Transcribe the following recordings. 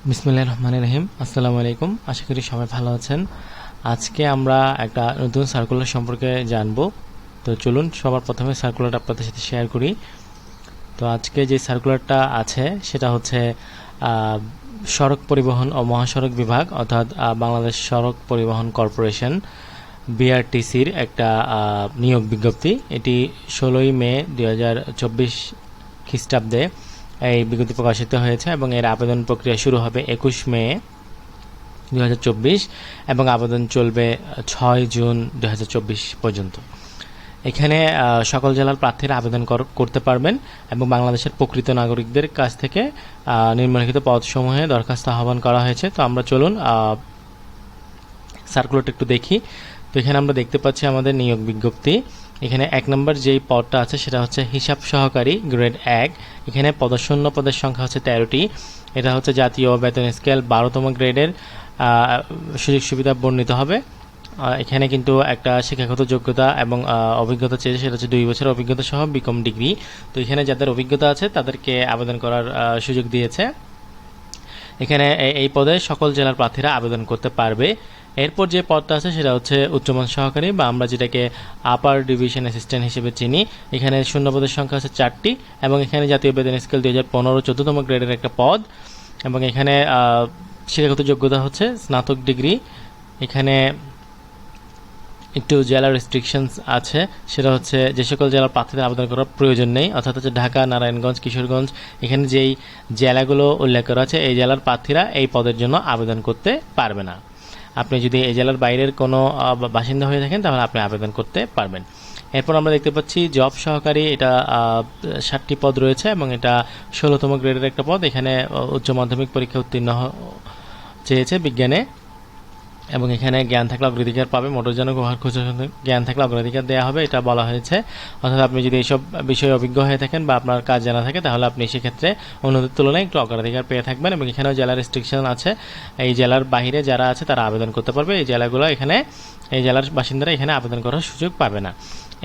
বিসমিল্লাহির রহমানির রহিম। আসসালামু আলাইকুম, আশা করি সবাই ভালো আছেন। আজকে আমরা একটা নতুন সার্কুলার সম্পর্কে জানব। তো চলুন সবার প্রথমে সার্কুলারটা আপনাদের সাথে শেয়ার করি। তো আজকে যে সার্কুলারটা আছে সেটা হচ্ছে সড়ক পরিবহন ও মহাসড়ক বিভাগ অর্থাৎ বাংলাদেশ সড়ক পরিবহন কর্পোরেশন বিআরটিসির একটা নিয়োগ বিজ্ঞপ্তি। এটি 16ই মে 2024 খ্রিস্টাব্দে এই বিজ্ঞপ্তি প্রকাশিত হয়েছে এবং এর আবেদন প্রক্রিয়া শুরু হবে 21 মে 2024 এবং আবেদন চলবে 6 জুন 2024 পর্যন্ত। এখানে সকল জেলার প্রার্থীরা আবেদন করতে পারবেন এবং বাংলাদেশের প্রকৃত নাগরিকদের কাছ থেকে নিম্নলিখিত পদসমূহে দরখাস্ত আহ্বান করা হয়েছে। তো আমরা চলুন সার্কুলারটা একটু দেখি। তো এখানে আমরা দেখতে পাচ্ছি আমাদের নিয়োগ বিজ্ঞপ্তি। এখানে 1 নম্বর যেই পদটা আছে সেটা হচ্ছে হিসাব সহকারী গ্রেড 1। এখানে শূন্য পদের সংখ্যা হচ্ছে 13টি। এটা হচ্ছে জাতীয় বেতন স্কেল 12তম গ্রেডের সুযোগ সুবিধা বর্ণিত হবে। এখানে কিন্তু একটা শিক্ষাগত যোগ্যতা এবং অভিজ্ঞতা চেয়েছে, সেটা হচ্ছে 2 বছরের অভিজ্ঞতা সহ বিকম ডিগ্রি। তো এখানে যাদের অভিজ্ঞতা আছে তাদেরকে আবেদন করার সুযোগ দিয়েছে। এখানে এই পদে সকল জেলার প্রার্থীরা আবেদন করতে পারবে। এরপর যে পদটা আছে সেটা হচ্ছে উচ্চমান সহকারী বা আমরা যেটাকে আপার ডিভিশন অ্যাসিস্ট্যান্ট হিসেবে চিনি। এখানে শূন্য পদের সংখ্যা আছে 4টি এবং এখানে জাতীয় বেতন স্কেল 2015 14তম গ্রেডের একটা পদ এবং এখানে শিক্ষাগত যোগ্যতা হচ্ছে স্নাতক ডিগ্রি। এখানে একটু জেলার রেস্ট্রিকশনস আছে, সেটা হচ্ছে যে সকল জেলার প্রার্থীদের আবেদন করার প্রয়োজন নেই, অর্থাৎ হচ্ছে ঢাকা, নারায়ণগঞ্জ, কিশোরগঞ্জ। এখানে যেই জেলাগুলো উল্লেখ করা আছে এই জেলার প্রার্থীরা এই পদের জন্য আবেদন করতে পারবে না। আপনি যদি এই জেলার বাইরের কোনো বাসিন্দা হয়ে থাকেন তাহলে আপনি আবেদন করতে পারবেন। এরপর আমরা দেখতে পাচ্ছি জব সহকারী, এটা 7টি পদ রয়েছে এবং এটা 16তম গ্রেডের একটা পদ। এখানে উচ্চ মাধ্যমিক পরীক্ষা উত্তীর্ণ চেয়েছে বিজ্ঞানে এবং এখানে জ্ঞান থাকলে অগ্রাধিকার পাবে। মোটরযান ব্যবহার জ্ঞান থাকলে অগ্রাধিকার দেওয়া হবে, এটা বলা হয়েছে। অর্থাৎ আপনি যদি এইসব বিষয়ে অভিজ্ঞ হয়ে থাকেন বা আপনার কাজ জানা থাকে তাহলে আপনি সেক্ষেত্রে অন্যদের তুলনায় একটু অগ্রাধিকার পেয়ে থাকবেন। এবং এখানেও জেলার রেস্ট্রিকশন আছে, এই জেলার বাইরে যারা আছে তারা আবেদন করতে পারবে। এই জেলাগুলো এখানে এই জেলার বাসিন্দারা এখানে আবেদন করার সুযোগ পাবে না।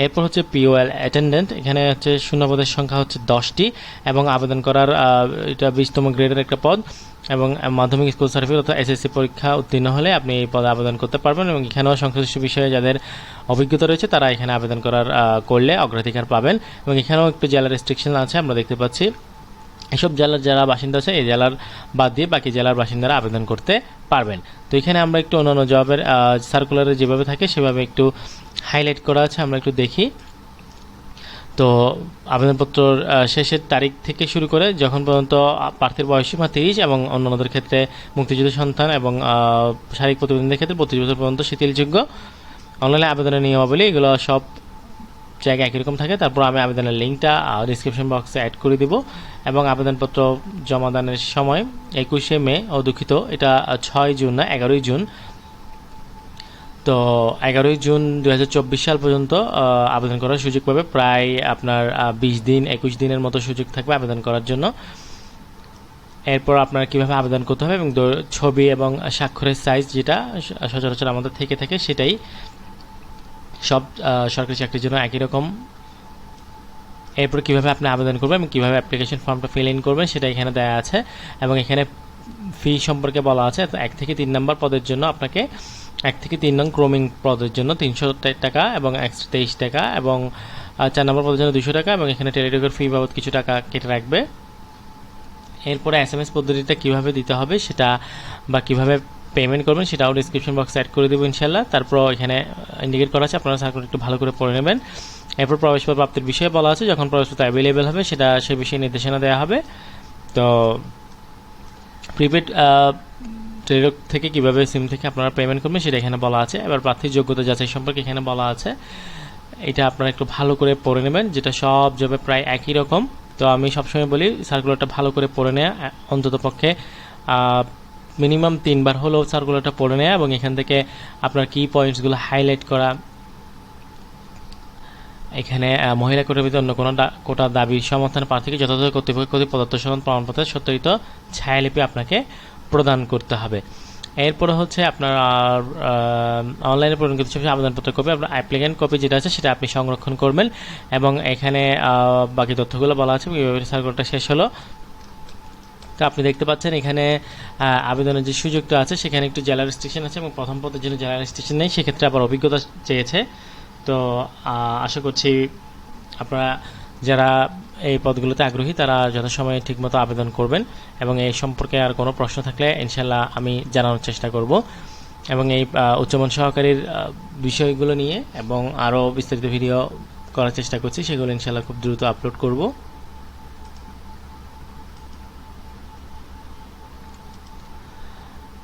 এরপর হচ্ছে পিওএল অ্যাটেন্ডেন্ট। এখানে হচ্ছে শূন্য পদের সংখ্যা হচ্ছে 10টি এবং আবেদন করার এটা 20তম গ্রেডের একটা পদ এবং মাধ্যমিক স্কুল সার্টিফিকেট অর্থাৎ এসএসসি পরীক্ষা উত্তীর্ণ হলে আপনি এই পদে আবেদন করতে পারবেন এবং এখানেও সংশ্লিষ্ট বিষয়ে যাদের অভিজ্ঞতা রয়েছে তারা এখানে আবেদন করলে অগ্রাধিকার পাবেন। এবং এখানেও একটু জেলার রেস্ট্রিকশন আছে, আমরা দেখতে পাচ্ছি। এসব জেলার যারা বাসিন্দা আছে এই জেলার বাদ দিয়ে বাকি জেলার বাসিন্দারা আবেদন করতে পারবেন। তো এখানে আমরা একটু অন্যান্য জবের সার্কুলারে যেভাবে থাকে সেভাবে একটু হাইলাইট করা আছে, আমরা একটু দেখি। তো আবেদনপত্র শেষের তারিখ থেকে শুরু করে যখন পর্যন্ত প্রার্থীর বয়সসীমা 30 এবং অন্যান্যদের ক্ষেত্রে মুক্তিযুদ্ধ সন্তান এবং শারীরিক প্রতিবন্ধীদের ক্ষেত্রে 32 বছর পর্যন্ত শিথিলযোগ্য। অনলাইনে আবেদনের নিয়মাবলী এগুলো সব জায়গায় একই রকম থাকে। তারপর আমি আবেদনের লিঙ্কটা ডিসক্রিপশন বক্সে অ্যাড করে দিব এবং আবেদনপত্র জমাদানের সময় 21 মে, দুঃখিত এটা 6 জুন না 11 জুন। তো 11 জুন 2024 সাল পর্যন্ত আবেদন করার সুযোগ পাবে। প্রায় আপনার 20 দিন 21 দিনের মতো সুযোগ থাকবে আবেদন করার জন্য। এরপর আপনার কিভাবে আবেদন করতে হবে এবং ছবি এবং স্বাক্ষরের সাইজ যেটা সচরাচর আমাদের থেকে থাকে সেটাই সব সরকারি চাকরির জন্য একই রকম। এরপর কিভাবে আপনি আবেদন করবেন এবং কিভাবে অ্যাপ্লিকেশন ফর্মটা ফিল ইন করবেন সেটা এখানে দেওয়া আছে এবং এখানে ফি সম্পর্কে বলা আছে। 1 থেকে 3 নম্বর পদের জন্য আপনাকে 1 থেকে 3 নং ক্রমিং পদের জন্য 300 টাকা এবং 23 টাকা এবং 4 নম্বর পদের জন্য 200 টাকা এবং এখানে টেলিটকের ফি বাবদ কিছু টাকা কেটে রাখবে। এরপরে SMS পদ্ধতিটা কিভাবে দিতে হবে সেটা বা কিভাবে পেমেন্ট করবেন সেটাও ডিসক্রিপশন বক্সে অ্যাড করে দেবো ইনশাল্লাহ। তারপর এখানে ইন্ডিকেট করা আছে, আপনারা সার্কুলার একটু ভালো করে পড়ে নেবেন। এরপর প্রবেশপত্র প্রাপ্তির বিষয়ে বলা আছে, যখন প্রবেশপত্র অ্যাভেলেবেল হবে সেটা সে বিষয়ে নির্দেশনা দেওয়া হবে। তো প্রিপেড টেলিটক থেকে কিভাবে সিম থেকে আপনারা পেমেন্ট করবেন সেটা এখানে বলা আছে। এবার প্রার্থীর যোগ্যতা যাচাই সম্পর্কে এখানে বলা আছে, এটা আপনারা একটু ভালো করে পড়ে নেবেন, যেটা সব জবে প্রায় একই রকম। তো আমি সবসময় বলি সার্কুলারটা ভালো করে পড়ে নেওয়া, অন্তত পক্ষে মিনিমাম 3 বার হলেও সার্কুলারটা পড়ে নেওয়া এবং এখান থেকে আপনার কি পয়েন্টসগুলো হাইলাইট করা। এখানে মহিলা কোটার ভিতরে অন্য কোনো কোটা দাবি সমর্থন প্রার্থীকে যথাযথ কর্তৃপক্ষ কর্তৃক প্রদত্ত প্রমাণপত্রের সত্যায়িত ছায়ালিপি আপনাকে প্রদান করতে হবে। এরপরে হচ্ছে আপনার অনলাইনে প্রদানকৃত আবেদনপত্র কপি, আপনার অ্যাপ্লিকেন্ট কপি যেটা আছে সেটা আপনি সংরক্ষণ করবেন এবং এখানে বাকি তথ্যগুলো বলা আছে। সার্কুলারটা শেষ হলো। তো আপনি দেখতে পাচ্ছেন এখানে আবেদনের যে সুযোগটা আছে সেখানে একটু জেলা রেজিস্ট্রেশন আছে এবং প্রথম পদের জন্য জেলা রেজিস্ট্রেশন নেই, সেক্ষেত্রে আবার অভিজ্ঞতা চেয়েছে। তো আশা করছি আপনারা যারা এই পদগুলোতে আগ্রহী তারা যথাসময়ে ঠিকমতো আবেদন করবেন এবং এই সম্পর্কে আর কোনো প্রশ্ন থাকলে ইনশাল্লাহ আমি জানানোর চেষ্টা করব এবং এই উচ্চমান সহকারীর বিষয়গুলো নিয়ে এবং আরও বিস্তারিত ভিডিও করার চেষ্টা করছি, সেগুলো ইনশাল্লাহ খুব দ্রুত আপলোড করব।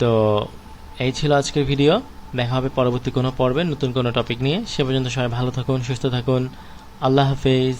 তো এই ছিল আজকের ভিডিও, দেখা হবে পরবর্তী কোনো পর্বে নতুন কোনো টপিক নিয়ে। সে পর্যন্ত সবাই ভালো থাকুন, সুস্থ থাকুন, আল্লাহ হাফেজ।